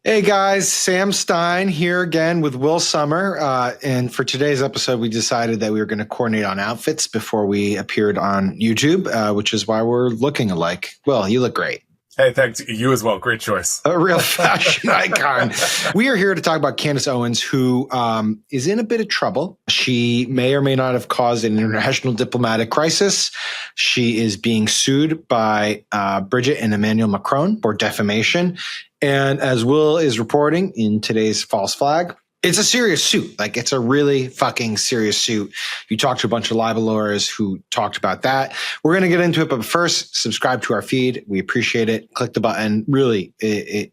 Hey guys, Sam Stein here again with Will Summer. And for today's episode, we decided that we were going to coordinate on outfits before we appeared on YouTube, which is why we're looking alike. Will, you look great. Hey, thanks. You as well. Great choice. A real fashion icon. We are here to talk about Candace Owens, who is in a bit of trouble. She may or may not have caused an international diplomatic crisis. She is being sued by Brigitte and Emmanuel Macron for defamation. And as Will is reporting in today's False Flag, it's a serious suit. Like, it's a really fucking serious suit. You talked to a bunch of libelers who talked about that. We're going to get into it, but first, subscribe to our feed. We appreciate it. Click the button. Really, it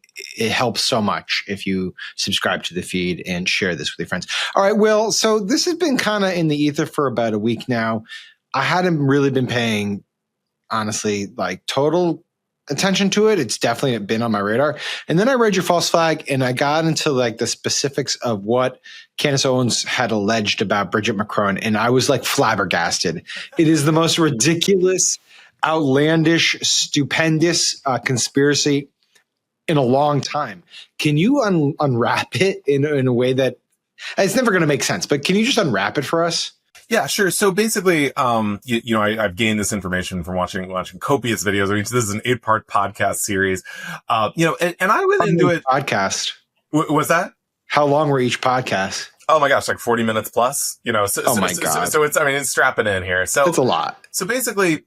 helps so much if you subscribe to the feed and share this with your friends. All right, Will. So this has been kind of in the ether for about a week now. I hadn't really been paying, honestly, like total attention to it. It's definitely been on my radar. And then I read your False Flag and I got into like the specifics of what Candace Owens had alleged about Brigitte Macron. And I was like flabbergasted. It is the most ridiculous, outlandish, stupendous conspiracy in a long time. Can you unwrap it in a way that it's never going to make sense, but can you just unwrap it for us? Yeah, sure. So basically, I've gained this information from watching copious videos. I mean, this is an 8-part podcast series. And I went into it. Podcast. Was that? How long were each podcast? Oh my gosh, like 40 minutes plus, God. So it's strapping in here. So it's a lot. So basically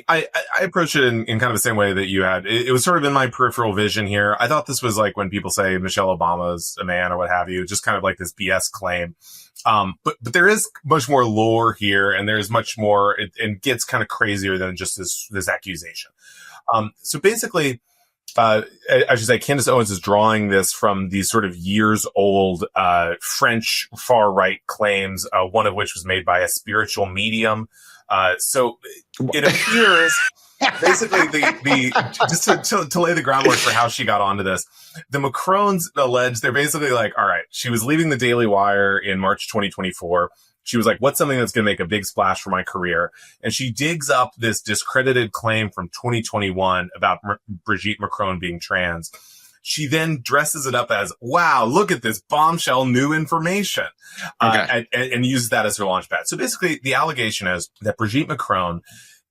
I approached it in kind of the same way that you had. It was sort of in my peripheral vision here. I thought this was like when people say Michelle Obama's a man or what have you, just kind of like this BS claim. But there is much more lore here, and there's much more, and gets kind of crazier than just this accusation. So basically, I should say Candace Owens is drawing this from these sort of years old, French far right claims, one of which was made by a spiritual medium. So it appears basically just to lay the groundwork for how she got onto this. The Macrons allege they're basically like, all right, she was leaving the Daily Wire in March 2024. She was like, what's something that's going to make a big splash for my career? And she digs up this discredited claim from 2021 about Brigitte Macron being trans. She then dresses it up as, wow, look at this bombshell new information, and uses that as her launch pad. So basically, the allegation is that Brigitte Macron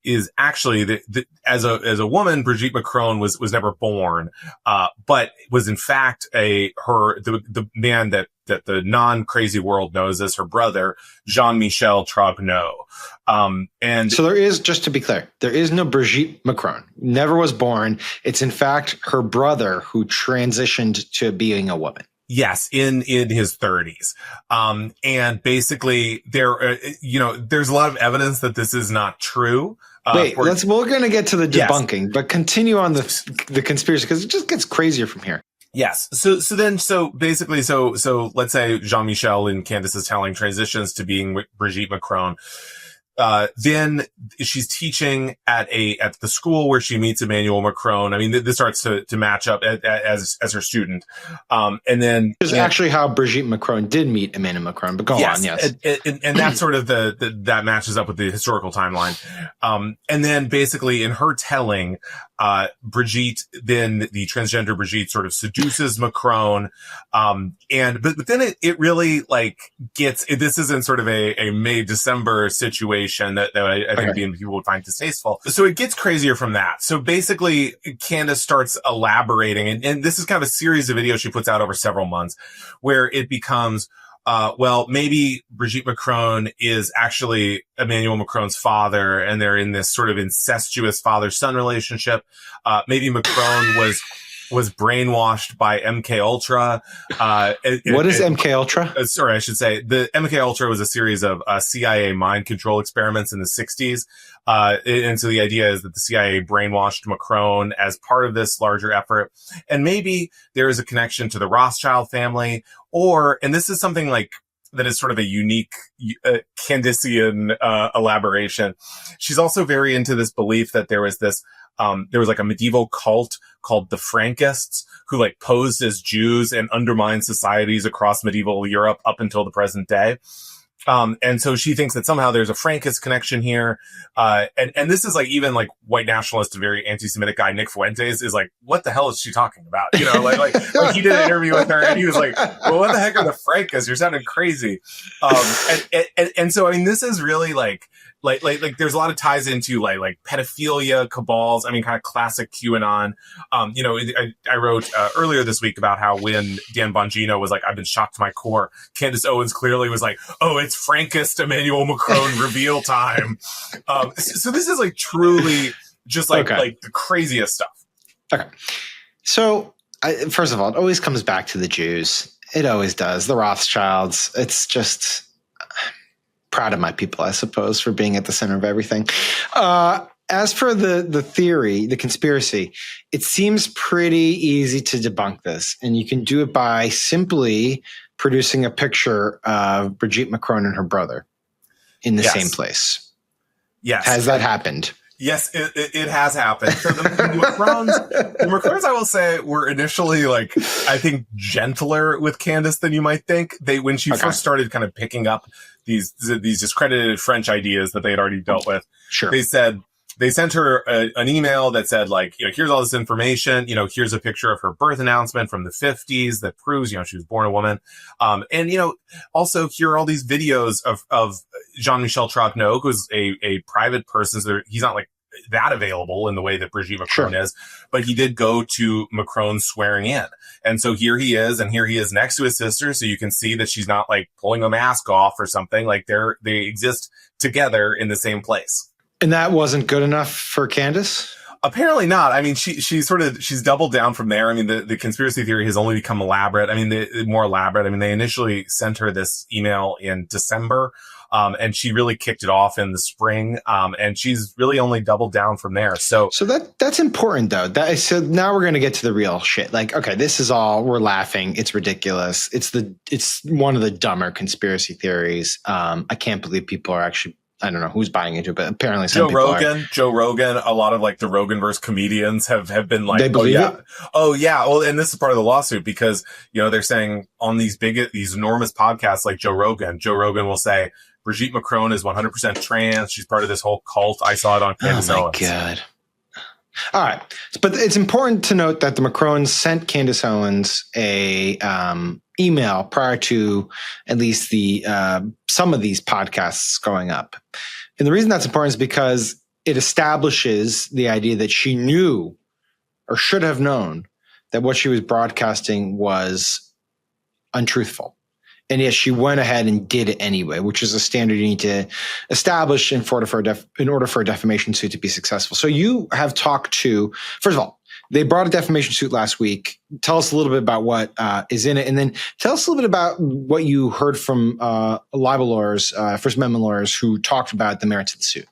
is actually as a woman, Brigitte Macron was never born, but was in fact the man that the non-crazy world knows as her brother, Jean-Michel Trogneux. And so there is, just to be clear, there is no Brigitte Macron, never was born. It's in fact her brother who transitioned to being a woman. Yes, in his 30s. And basically there's a lot of evidence that this is not true. We're going to get to the debunking, yes, but continue on the conspiracy, because it just gets crazier from here. Yes. So basically, let's say Jean-Michel in Candace's telling transitions to being Brigitte Macron. Then she's teaching at the school where she meets Emmanuel Macron. I mean, this starts to match up as her student. And then this is actually how Brigitte Macron did meet Emmanuel Macron, but go on. Yes. And that's sort of that matches up with the historical timeline. And then basically in her telling, Brigitte, then the transgender Brigitte sort of seduces Macron. But then it really like this isn't sort of a May-December situation that I think people would find distasteful. So it gets crazier from that. So basically Candace starts elaborating, and this is kind of a series of videos she puts out over several months where it becomes, maybe Brigitte Macron is actually Emmanuel Macron's father, and they're in this sort of incestuous father-son relationship. Maybe Macron was brainwashed by MK Ultra. What is MK Ultra? Sorry, I should say the MK Ultra was a series of CIA mind control experiments in the 60s. And so the idea is that the CIA brainwashed Macron as part of this larger effort. And maybe there is a connection to the Rothschild family, and this is something like that is sort of a unique Candacean elaboration. She's also very into this belief that there was like a medieval cult called the Frankists who like posed as Jews and undermined societies across medieval Europe up until the present day. And so she thinks that somehow there's a Frankist connection here. And this is like, even like white nationalist, very anti-Semitic guy, Nick Fuentes, is like, what the hell is she talking about? You know, like he did an interview with her and he was like, well, what the heck are the Frankists? You're sounding crazy. And so, I mean, this is really like there's a lot of ties into like pedophilia cabals. I mean, kind of classic QAnon. You know, I wrote earlier this week about how when Dan Bongino was like, I've been shocked to my core, Candace Owens clearly was like, oh, it's Frankist Emmanuel Macron reveal time. So this is like truly just like the craziest stuff. Okay. So first of all, it always comes back to the Jews. It always does. The Rothschilds. It's just proud of my people, I suppose, for being at the center of everything. As for the theory, the conspiracy, it seems pretty easy to debunk this. And you can do it by simply producing a picture of Brigitte Macron and her brother in the same place. Yes. Has that happened? Yes, it has happened. So the Macrons, I will say, were initially like, I think, gentler with Candace than you might think. When she first started kind of picking up these discredited French ideas that they had already dealt with. Sure. They sent her an email that said, like, you know, here's all this information. You know, here's a picture of her birth announcement from the 50s that proves, you know, she was born a woman. And, you know, also here are all these videos of Jean-Michel Trogneau, who's a private person. So he's not like that available in the way that Brigitte Macron is, but he did go to Macron's swearing in. And so here he is, and here he is next to his sister. So you can see that she's not like pulling a mask off or something. Like they exist together in the same place. And that wasn't good enough for Candace? Apparently not. I mean, she's doubled down from there. I mean, the conspiracy theory has only become elaborate. I mean, more elaborate. I mean, they initially sent her this email in December, and she really kicked it off in the spring. And she's really only doubled down from there. So that's important though. So now we're going to get to the real shit. Like, okay, this is all, we're laughing. It's ridiculous. It's one of the dumber conspiracy theories. I can't believe people are actually, I don't know who's buying into it, but apparently some people are. Joe Rogan, a lot of like the Roganverse comedians have been like, they believe it? Oh yeah. Well, and this is part of the lawsuit because, you know, they're saying on these enormous podcasts like Joe Rogan will say, Brigitte Macron is 100% trans. She's part of this whole cult. I saw it on Candace Owens. Oh my God. All right. But it's important to note that the Macrons sent Candace Owens a email prior to at least the some of these podcasts going up. And the reason that's important is because it establishes the idea that she knew or should have known that what she was broadcasting was untruthful. And yet she went ahead and did it anyway, which is a standard you need to establish in order for a defamation suit to be successful. So you have talked to, first of all, they brought a defamation suit last week. Tell us a little bit about what is in it. And then tell us a little bit about what you heard from libel lawyers, First Amendment lawyers who talked about the merits of the suit.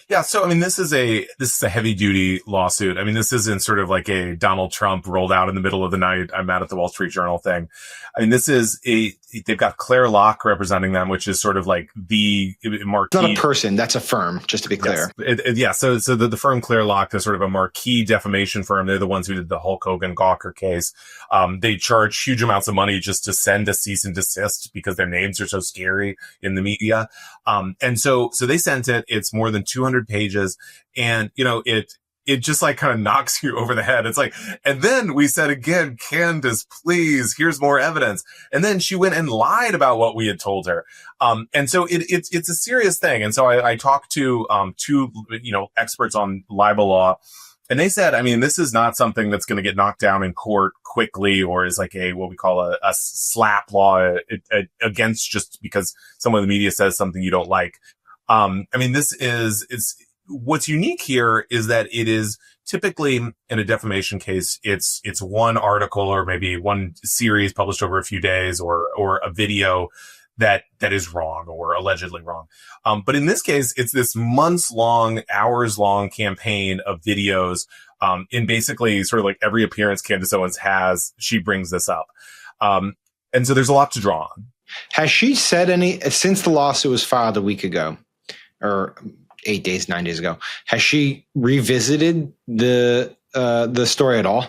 Yeah. So, I mean, this is a heavy duty lawsuit. I mean, this isn't sort of like a Donald Trump rolled out in the middle of the night, I'm mad at the Wall Street Journal thing. I mean, they've got Claire Locke representing them, which is sort of like the marquee. It's not a person. That's a firm, just to be clear. Yes. So the firm Claire Locke is sort of a marquee defamation firm. They're the ones who did the Hulk Hogan Gawker case. They charge huge amounts of money just to send a cease and desist because their names are so scary in the media. And so they sent it. It's more than 200 pages. And, you know, it just like kind of knocks you over the head. It's like, and then we said again, Candace, please, here's more evidence. And then she went and lied about what we had told her. And so it's a serious thing. And so I talked to, two, you know, experts on libel law, and they said, I mean, this is not something that's going to get knocked down in court quickly or is like what we call a slap law against just because someone in the media says something you don't like. I mean, what's unique here is that it is typically in a defamation case, it's one article or maybe one series published over a few days or a video that is wrong or allegedly wrong. But in this case, it's this months-long, hours-long campaign of videos. In basically sort of like every appearance Candace Owens has, she brings this up. And so there's a lot to draw on. Has she said since the lawsuit was filed a week ago or 9 days ago, has she revisited the story at all?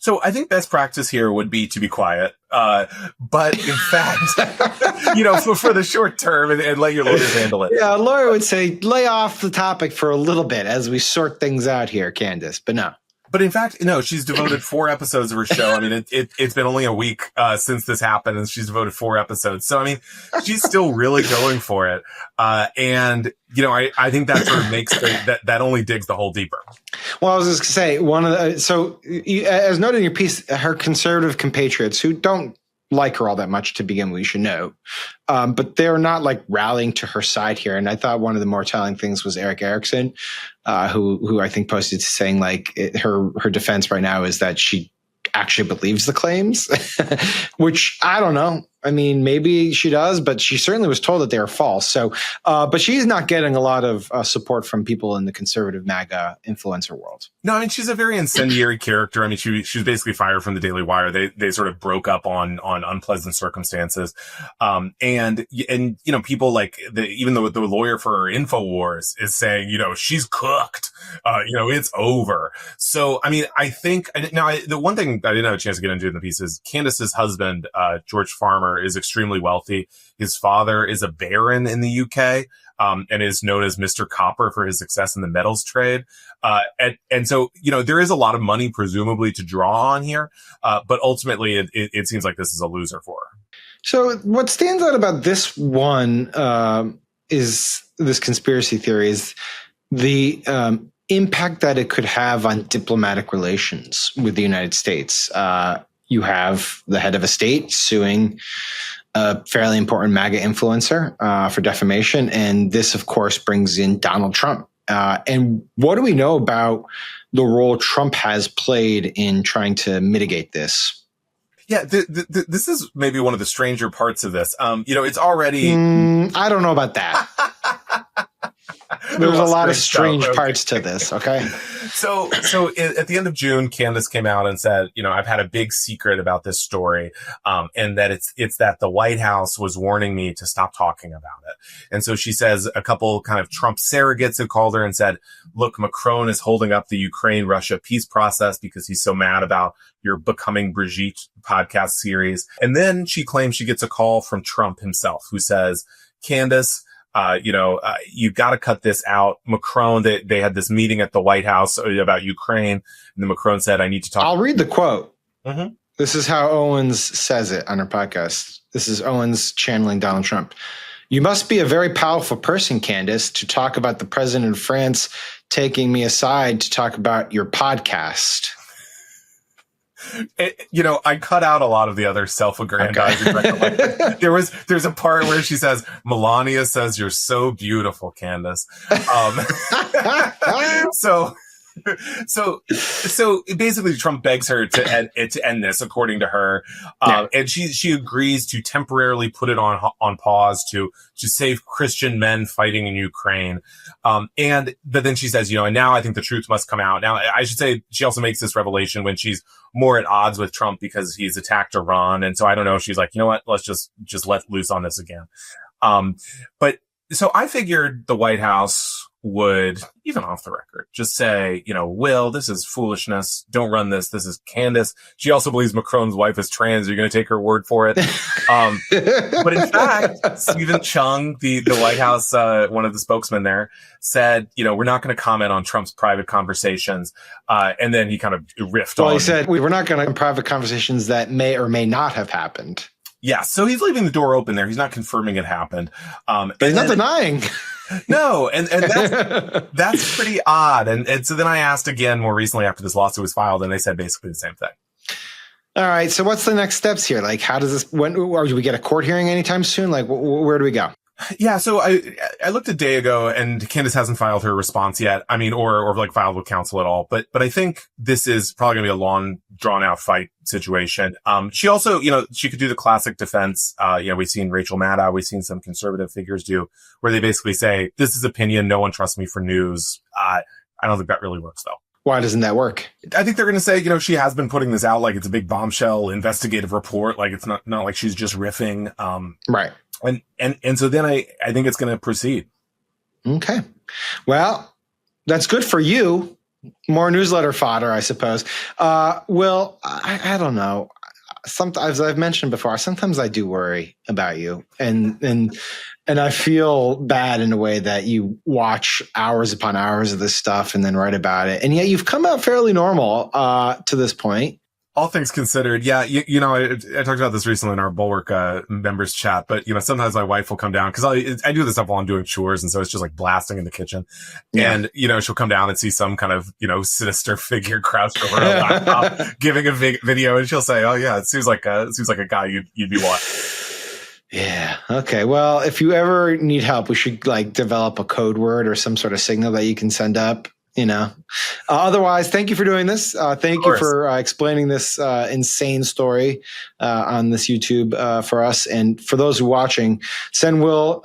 So I think best practice here would be to be quiet. But in fact, for the short term and let your lawyers handle it. Yeah, a lawyer would say, lay off the topic for a little bit as we sort things out here, Candace. But no. But in fact, no, she's devoted 4 episodes of her show. I mean, it's been only a week since this happened, and she's devoted 4 episodes. So, I mean, she's still really going for it. And, I think that sort of makes that only digs the hole deeper. Well, I was just going to say, as noted in your piece, her conservative compatriots who don't like her all that much to begin with, you should know. But they're not like rallying to her side here. And I thought one of the more telling things was Eric Erickson, who I think posted saying like her defense right now is that she actually believes the claims, which I don't know. I mean, maybe she does, but she certainly was told that they are false. So, but she's not getting a lot of support from people in the conservative MAGA influencer world. No, I mean, she's a very incendiary character. I mean, she was basically fired from the Daily Wire. They sort of broke up on unpleasant circumstances. And people like even though the lawyer for her InfoWars is saying, she's cooked, it's over. So, I mean, I think the one thing I didn't have a chance to get into in the piece is Candace's husband, George Farmer, is extremely wealthy. His father is a baron in the UK, and is known as Mr. Copper for his success in the metals trade. And so, there is a lot of money presumably to draw on here. But ultimately it seems like this is a loser for her. So what stands out about this one, is this conspiracy theory is the, impact that it could have on diplomatic relations with the United States. You have the head of a state suing a fairly important MAGA influencer for defamation. And this, of course, brings in Donald Trump. And what do we know about the role Trump has played in trying to mitigate this? Yeah, this is maybe one of the stranger parts of this. It's already... I don't know about that. There's a lot of strange parts to this, okay? So at the end of June, Candace came out and said, I've had a big secret about this story, and that it's that the White House was warning me to stop talking about it. And so she says a couple kind of Trump surrogates had called her and said, look, Macron is holding up the Ukraine-Russia peace process because he's so mad about your Becoming Brigitte podcast series. And then she claims she gets a call from Trump himself, who says, Candace, you've got to cut this out. Macron, they had this meeting at the White House about Ukraine. And then Macron said, I need to talk. I'll read the quote. Mm-hmm. This is how Owens says it on her podcast. This is Owens channeling Donald Trump. You must be a very powerful person, Candace, to talk about the president of France taking me aside to talk about your podcast. I cut out a lot of the other self-aggrandizing. Okay. There's a part where she says, Melania says, you're so beautiful, Candace. So basically Trump begs her to end this, according to her. And she agrees to temporarily put it on pause to save Christian men fighting in Ukraine. But then she says, and now I think the truth must come out. Now, I should say she also makes this revelation when she's more at odds with Trump because he's attacked Iran. And so I don't know, she's like, you know what, let's just let loose on this again. But so I figured the White House would, even off the record, just say, Will, this is foolishness. Don't run this. This is Candace. She also believes Macron's wife is trans. You're going to take her word for it. But in fact, Stephen Chung, the White House, one of the spokesmen there, said, we're not going to comment on Trump's private conversations. And then he kind of riffed on. Well, he said, we're not going to private conversations that may or may not have happened. Yeah. So he's leaving the door open there. He's not confirming it happened. But he's not denying. No, and that's pretty odd. And so then I asked again more recently after this lawsuit was filed, and they said basically the same thing. All right. So what's the next steps here? Like, how does this, or do we get a court hearing anytime soon? Like, where do we go? Yeah, so I looked a day ago, and Candace hasn't filed her response yet. I mean, or like filed with counsel at all. But I think this is probably going to be a long, drawn out fight situation. She also, she could do the classic defense. We've seen Rachel Maddow, we've seen some conservative figures do, where they basically say, this is opinion, no one trusts me for news. I don't think that really works though. Why doesn't that work? I think they're going to say, she has been putting this out like it's a big bombshell investigative report, like it's not like she's just riffing. Right. And so then I think it's going to proceed. Okay. Well, that's good for you. More newsletter fodder, I suppose. Will, I don't know. Sometimes, as I've mentioned before, sometimes I do worry about you, and I feel bad in a way that you watch hours upon hours of this stuff and then write about it, and yet you've come out fairly normal to this point. All things considered, yeah, you know, I talked about this recently in our Bulwark members chat, but, you know, sometimes my wife will come down because I do this stuff while I'm doing chores. And so it's just like blasting in the kitchen. Yeah. And, you know, she'll come down and see some kind of, you know, sinister figure crouched over her laptop giving a video. And she'll say, oh, yeah, it seems like a guy you'd be watching. Yeah. Okay. Well, if you ever need help, we should like develop a code word or some sort of signal that you can send up. You know, otherwise, thank you for doing this. Thank you for explaining this insane story on this YouTube for us. And for those who are watching, send Will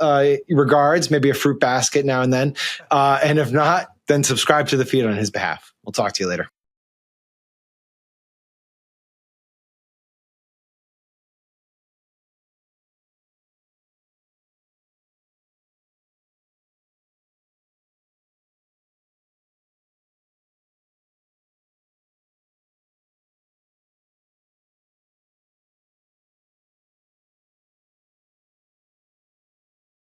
regards, maybe a fruit basket now and then. And if not, then subscribe to the feed on his behalf. We'll talk to you later.